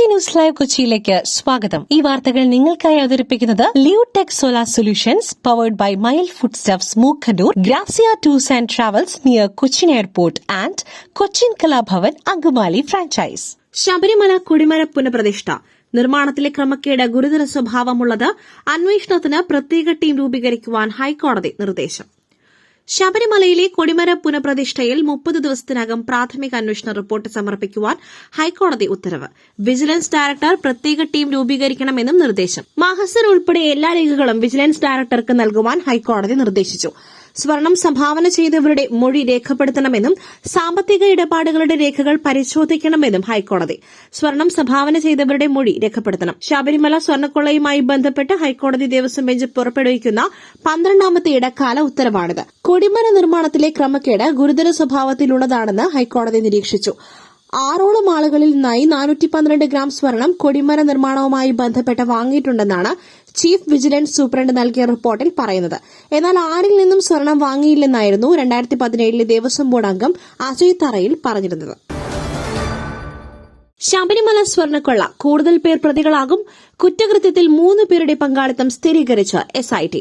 News live കൊച്ചിയിലേക്ക് സ്വാഗതം. ഈ വാർത്തകൾ നിങ്ങൾക്കായി അവതരിപ്പിക്കുന്നത് Leotech solar solutions powered by mile food stuffs Mookkannoor, Grazia tours and travels near Cochin airport and Cochin Kalabhavan Angamaly franchise. Sabarimala കൊടിമര പുനഃപ്രതിഷ്ഠ നിർമ്മാണത്തിലെ ക്രമക്കേട് ഗുരുതര സ്വഭാവമുള്ളത്. അന്വേഷണത്തിന് പ്രത്യേക ടീം രൂപീകരിക്കുവാൻ ഹൈക്കോടതി നിർദ്ദേശം. ശബരിമലയിലെ കൊടിമര പുനഃപ്രതിഷ്ഠയിൽ 30 ദിവസത്തിനകം പ്രാഥമിക അന്വേഷണ റിപ്പോർട്ട് സമർപ്പിക്കുവാൻ ഹൈക്കോടതി ഉത്തരവ്. വിജിലൻസ് ഡയറക്ടർ പ്രത്യേക ടീം രൂപീകരിക്കണമെന്നും നിർദ്ദേശം. മാഹസർ ഉൾപ്പെടെ എല്ലാ രേഖകളും വിജിലൻസ് ഡയറക്ടർക്ക് നൽകുവാൻ ഹൈക്കോടതി നിർദ്ദേശിച്ചു. സ്വർണം സംഭാവന ചെയ്തവരുടെ മൊഴി രേഖപ്പെടുത്തണമെന്നും സാമ്പത്തിക ഇടപാടുകളുടെ രേഖകൾ പരിശോധിക്കണമെന്നും ഹൈക്കോടതി. സ്വർണം സംഭാവന ചെയ്തവരുടെ മൊഴി രേഖപ്പെടുത്തണം. ശബരിമല സ്വർണ്ണക്കൊള്ളയുമായി ബന്ധപ്പെട്ട് ഹൈക്കോടതി ദേവസ്വം ബെഞ്ച് പുറപ്പെടുവിക്കുന്ന 12ാമത്തെ ഇടക്കാല ഉത്തരവാണിത്. കൊടിമര നിർമ്മാണത്തിലെ ക്രമക്കേട് ഗുരുതര സ്വഭാവത്തിലുള്ളതാണെന്ന് ഹൈക്കോടതി നിരീക്ഷിച്ചു. 6ഓളം ആളുകളിൽ നിന്നായി 412 ഗ്രാം സ്വർണം കൊടിമര നിർമ്മാണവുമായി ബന്ധപ്പെട്ട് വാങ്ങിയിട്ടുണ്ടെന്നാണ് ചീഫ് വിജിലൻസ് സൂപ്രണ്ട് നൽകിയ റിപ്പോർട്ടിൽ പറയുന്നത്. എന്നാൽ ആരിൽ നിന്നും സ്വർണം വാങ്ങിയില്ലെന്നായിരുന്നു 2017 ദേവസ്വം ബോർഡ് അംഗം അജയ് തറയിൽ പറഞ്ഞിരുന്നത്. ശബരിമല സ്വർണ്ണക്കൊള്ള കൂടുതൽ പേർ പ്രതികളാകും. കുറ്റകൃത്യത്തിൽ 3 പേരുടെ പങ്കാളിത്തം സ്ഥിരീകരിച്ച SIT.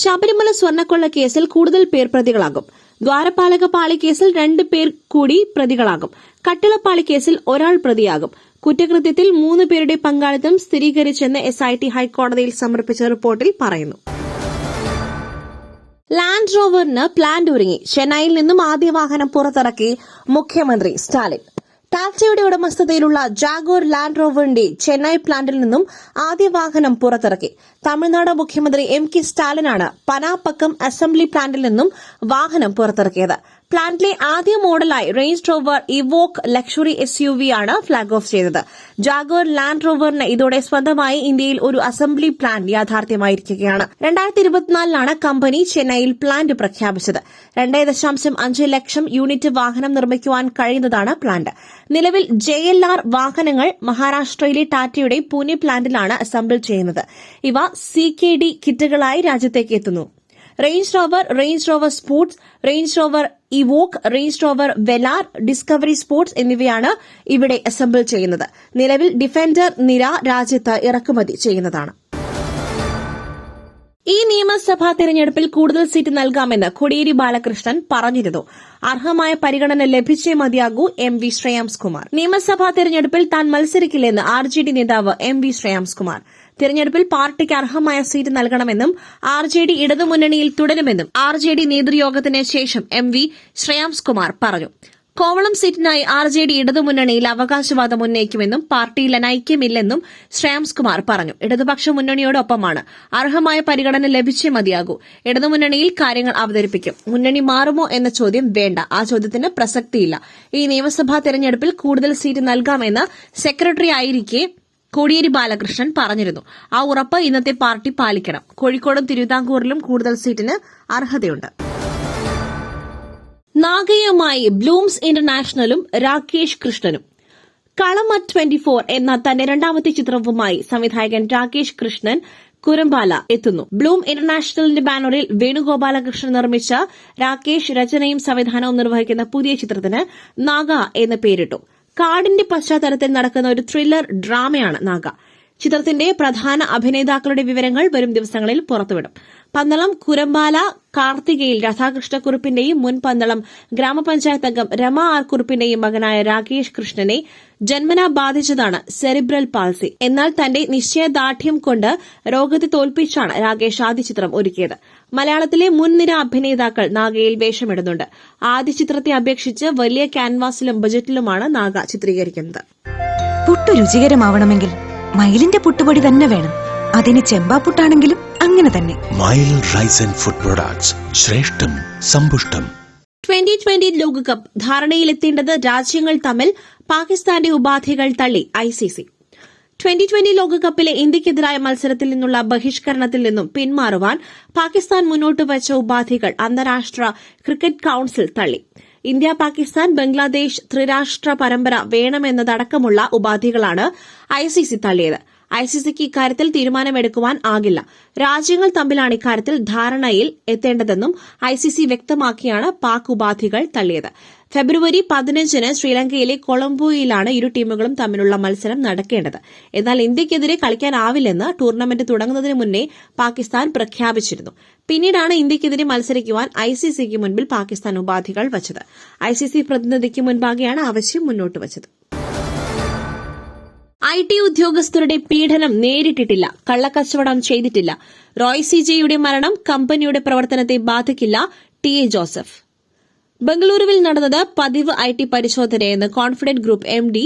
ശബരിമല സ്വർണ്ണക്കൊള്ള കേസിൽ കൂടുതൽ പേർ പ്രതികളാകും. ദ്വാരപാലകപാളി കേസിൽ 2 പേർ കൂടി പ്രതികളാകും. കട്ടിളപ്പാളി കേസിൽ ഒരാൾ പ്രതിയാകും. കുറ്റകൃത്യത്തിൽ 3 പേരുടെ പങ്കാളിത്തം സ്ഥിരീകരിച്ചെന്ന് SIT ഹൈക്കോടതിയിൽ സമർപ്പിച്ച റിപ്പോർട്ടിൽ പറയുന്നു. ലാൻഡ് റോവറിന് പ്ലാന്റ് ഒരുങ്ങി. ചെന്നൈയിൽ നിന്നും ആദ്യ വാഹനം പുറത്തിറക്കി മുഖ്യമന്ത്രി സ്റ്റാലിൻ. ടാറ്റയുടെ ഉടമസ്ഥതയിലുള്ള ജാഗോർ ലാൻഡ് റോവറിന്റെ ചെന്നൈ പ്ലാന്റിൽ നിന്നും ആദ്യ വാഹനം പുറത്തിറക്കി. തമിഴ്നാട് മുഖ്യമന്ത്രി MK സ്റ്റാലിനാണ് പനാപ്പക്കം അസംബ്ലി പ്ലാന്റിൽ നിന്നും വാഹനം പുറത്തിറക്കിയത്. പ്ലാന്റിലെ ആദ്യ മോഡലായി Range Rover Evoque luxury SUV ആണ് ഫ്ളാഗ് ഓഫ് ചെയ്തത്. ജാഗോർ ലാൻഡ് റോവറിന് ഇതോടെ സ്വന്തമായി ഇന്ത്യയിൽ ഒരു അസംബ്ലി പ്ലാന്റ് യാഥാർത്ഥ്യമായിരിക്കുകയാണ്. 2024 കമ്പനി ചെന്നൈയിൽ പ്ലാന്റ് പ്രഖ്യാപിച്ചത്. 2.5 ലക്ഷം യൂണിറ്റ് വാഹനം നിർമ്മിക്കുവാൻ കഴിയുന്നതാണ് പ്ലാന്റ്. നിലവിൽ JLR വാഹനങ്ങൾ മഹാരാഷ്ട്രയിലെ ടാറ്റയുടെ പൂനെ പ്ലാന്റിലാണ് അസംബിൾ ചെയ്യുന്നത്. ഇവ CKD കിറ്റുകളായി രാജ്യത്തേക്ക് എത്തുന്നു. Range rover sports, range Rover Evoque, range rover Velar, discovery sports എന്നിവയാണ് ഇവിടെ അസംബിൾ ചെയ്യുന്നത്. നിലവിൽ ഡിഫൻഡർ നിര രാജ്യത്ത് ഇറക്കുമതി ചെയ്യുന്നതാണ്. ഈ നിയമസഭാ തെരഞ്ഞെടുപ്പിൽ കൂടുതൽ സീറ്റ് നൽകാമെന്ന് കോടിയേരി ബാലകൃഷ്ണൻ പറഞ്ഞിരുന്നു. അർഹമായ പരിഗണന ലഭിച്ചേ മതിയാകൂ MV ശ്രേയാംസ്കുമാർ. നിയമസഭാ തെരഞ്ഞെടുപ്പിൽ താൻ മത്സരിക്കില്ലെന്ന് RJD നേതാവ് MV ശ്രേയാംസ്കുമാർ. തെരഞ്ഞെടുപ്പിൽ പാർട്ടിക്ക് അർഹമായ സീറ്റ് നൽകണമെന്നും RJD ഇടതുമുന്നണിയിൽ തുടരുമെന്നും RJD നേതൃയോഗത്തിന് ശേഷം MV ശ്രേയാംസ്കുമാർ പറഞ്ഞു. കോവളം സീറ്റിനായി RJD ഇടതുമുന്നണിയിൽ അവകാശവാദം ഉന്നയിക്കുമെന്നും പാർട്ടിയിൽ അനൈക്യമില്ലെന്നും ശ്രേയാംസ്കുമാർ പറഞ്ഞു. ഇടതുപക്ഷ മുന്നണിയോടൊപ്പമാണ്. അർഹമായ പരിഗണന ലഭിച്ചേ മതിയാകൂ. ഇടതുമുന്നണിയിൽ കാര്യങ്ങൾ അവതരിപ്പിക്കും. മുന്നണി മാറുമോ എന്ന ചോദ്യം വേണ്ട. ആ ചോദ്യത്തിന് പ്രസക്തിയില്ല. ഈ നിയമസഭാ തെരഞ്ഞെടുപ്പിൽ കൂടുതൽ സീറ്റ് നൽകാമെന്ന് സെക്രട്ടറി ആയിരിക്കെ കോടിയേരി ബാലകൃഷ്ണൻ പറഞ്ഞിരുന്നു. ആ ഉറപ്പ് ഇന്നത്തെ പാർട്ടി പാലിക്കണം. കോഴിക്കോടും തിരുവിതാംകൂറിലും കൂടുതൽ സീറ്റിന് അർഹതയുണ്ട്. നാഗയുമായി ബ്ലൂംസ് ഇന്റർനാഷണലും രാകേഷ് കൃഷ്ണനും. കളമറ്റ് 24 എന്ന തന്റെ 2ാമത്തെ ചിത്രവുമായി സംവിധായകൻ രാകേഷ് കൃഷ്ണൻ കുരമ്പാല എത്തുന്നു. ബ്ലൂം ഇന്റർനാഷണലിന്റെ ബാനറിൽ വേണുഗോപാലകൃഷ്ണൻ നിർമ്മിച്ച രാകേഷ് രചനയും സംവിധാനവും നിർവഹിക്കുന്ന പുതിയ ചിത്രത്തിന് നാഗ എന്ന് പേരിട്ടു. കാടിന്റെ പശ്ചാത്തലത്തിൽ നടക്കുന്ന ഒരു ത്രില്ലർ ഡ്രാമയാണ് നാഗ. ചിത്രത്തിന്റെ പ്രധാന അഭിനേതാക്കളുടെ വിവരങ്ങൾ വരും ദിവസങ്ങളിൽ പുറത്തുവിടും. പന്തളം കുരമ്പാല കാർത്തികയിൽ രാധാകൃഷ്ണക്കുറുപ്പിന്റെയും മുൻ പന്തളം ഗ്രാമപഞ്ചായത്ത് അംഗം രമ R കുറുപ്പിന്റെയും മകനായ രാകേഷ് കൃഷ്ണനെ ജന്മനാ ബാധിച്ചതാണ് സെറിബ്രൽ പാൾസി. എന്നാൽ തന്റെ നിശ്ചയദാർഢ്യം കൊണ്ട് രോഗത്തെ തോൽപ്പിച്ചാണ് രാകേഷ് ആദ്യ ചിത്രം ഒരുക്കിയത്. മലയാളത്തിലെ മുൻനിര അഭിനേതാക്കൾ നാഗയിൽ വേഷമിടുന്നുണ്ട്. ആദ്യ ചിത്രത്തെ അപേക്ഷിച്ച് വലിയ ക്യാൻവാസിലും ബജറ്റിലുമാണ് നാഗ ചിത്രീകരിക്കുന്നത്. പുട്ടു രുചികരമാവണമെങ്കിൽ മയിലിന്റെ പുട്ടുപൊടി തന്നെ വേണം. അതിന് ചെമ്പാപ്പുട്ടാണെങ്കിലും അങ്ങനെ തന്നെ. മയിൽ റൈസ് ആൻഡ് ഫുഡ് പ്രൊഡക്ട്സ്, ശ്രേഷ്ഠം സമ്പുഷ്ടം. 2020 ലോകകപ്പ് ധാരണയിലെത്തേണ്ടത് രാജ്യങ്ങൾ തമ്മിൽ. പാകിസ്ഥാന്റെ ഉപാധികൾ തള്ളി ICC. 2020 ലോകകപ്പിലെ ഇന്ത്യയ്ക്കെതിരായ മത്സരത്തിൽ നിന്നുള്ള ബഹിഷ്കരണത്തിൽ നിന്നും പിന്മാറുവാൻ പാകിസ്ഥാൻ മുന്നോട്ട് വച്ച ഉപാധികൾ അന്താരാഷ്ട്ര ക്രിക്കറ്റ് കൌൺസിൽ തള്ളി. ഇന്ത്യ, പാകിസ്ഥാൻ, ബംഗ്ലാദേശ് ത്രിരാഷ്ട്ര പരമ്പര വേണമെന്നതടക്കമുള്ള ഉപാധികളാണ് ICC തള്ളിയത്. ICCക്ക് ഇക്കാര്യത്തിൽ തീരുമാനമെടുക്കുവാൻ ആകില്ല. രാജ്യങ്ങൾ തമ്മിലാണ് ഇക്കാര്യത്തിൽ ധാരണയിൽ എത്തേണ്ടതെന്നും ICC വ്യക്തമാക്കിയാണ് പാക് ഉപാധികൾ തള്ളിയത്. ഫെബ്രുവരി 15-ന് ശ്രീലങ്കയിലെ കൊളംബോയിലാണ് ഇരു ടീമുകളും തമ്മിലുള്ള മത്സരം നടക്കേണ്ടത്. എന്നാൽ ഇന്ത്യക്കെതിരെ കളിക്കാനാവില്ലെന്ന് ടൂർണമെന്റ് തുടങ്ങുന്നതിന് മുന്നേ പാകിസ്ഥാൻ പ്രഖ്യാപിച്ചിരുന്നു. പിന്നീടാണ് ഇന്ത്യക്കെതിരെ മത്സരിക്കുവാൻ ICCക്ക് മുൻപിൽ പാകിസ്ഥാൻ ഉപാധികൾ വച്ചത്. ICC പ്രതിനിധിക്ക് മുൻപാകെയാണ് ആവശ്യം മുന്നോട്ട് വച്ചത്. IT ഉദ്യോഗസ്ഥരുടെ പീഡനം നേരിട്ടിട്ടില്ല, കള്ളക്കച്ചവടം ചെയ്തിട്ടില്ല. റോയ് CJയുടെ മരണം കമ്പനിയുടെ പ്രവർത്തനത്തെ ബാധിക്കില്ല. TA Joseph. ബംഗളൂരുവിൽ നടന്നത് പതിവ് IT പരിശോധനയെന്ന് confident group MD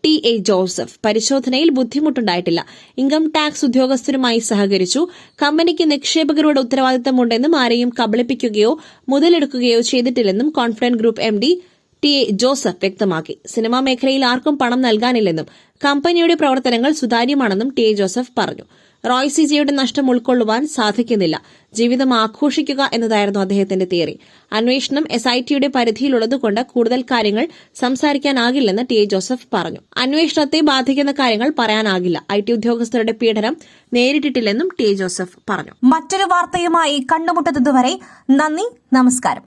TA Joseph. പരിശോധനയിൽ ബുദ്ധിമുട്ടുണ്ടായിട്ടില്ല. ഇൻകം ടാക്സ് ഉദ്യോഗസ്ഥരുമായി സഹകരിച്ചു. കമ്പനിക്ക് നിക്ഷേപകരുടെ ഉത്തരവാദിത്തമുണ്ടെന്നും ആരെയും കബളിപ്പിക്കുകയോ മുതലെടുക്കുകയോ ചെയ്തിട്ടില്ലെന്നും confident group MD TA Joseph വ്യക്തമാക്കി. സിനിമാ മേഖലയിൽ ആർക്കും പണം നൽകാനില്ലെന്നും കമ്പനിയുടെ പ്രവർത്തനങ്ങൾ സുതാര്യമാണെന്നും TA ജോസഫ് പറഞ്ഞു. റോയ് CJയുടെ നഷ്ടം ഉൾക്കൊള്ളുവാൻ സാധിക്കുന്നില്ല. ജീവിതം ആഘോഷിക്കുക എന്നതായിരുന്നു അദ്ദേഹത്തിന്റെ തിയറി. അന്വേഷണം SITയുടെ പരിധിയിലുള്ളതുകൊണ്ട് കൂടുതൽ കാര്യങ്ങൾ സംസാരിക്കാനാകില്ലെന്ന് TA ജോസഫ് പറഞ്ഞു. അന്വേഷണത്തെ ബാധിക്കുന്ന കാര്യങ്ങൾ പറയാനാകില്ല. IT ഉദ്യോഗസ്ഥരുടെ പീഡനം നേരിട്ടിട്ടില്ലെന്നും TA ജോസഫ് പറഞ്ഞു. മറ്റൊരു വാർത്തയുമായി കണ്ടുമുട്ടുന്നതുവരെ നന്ദി, നമസ്കാരം.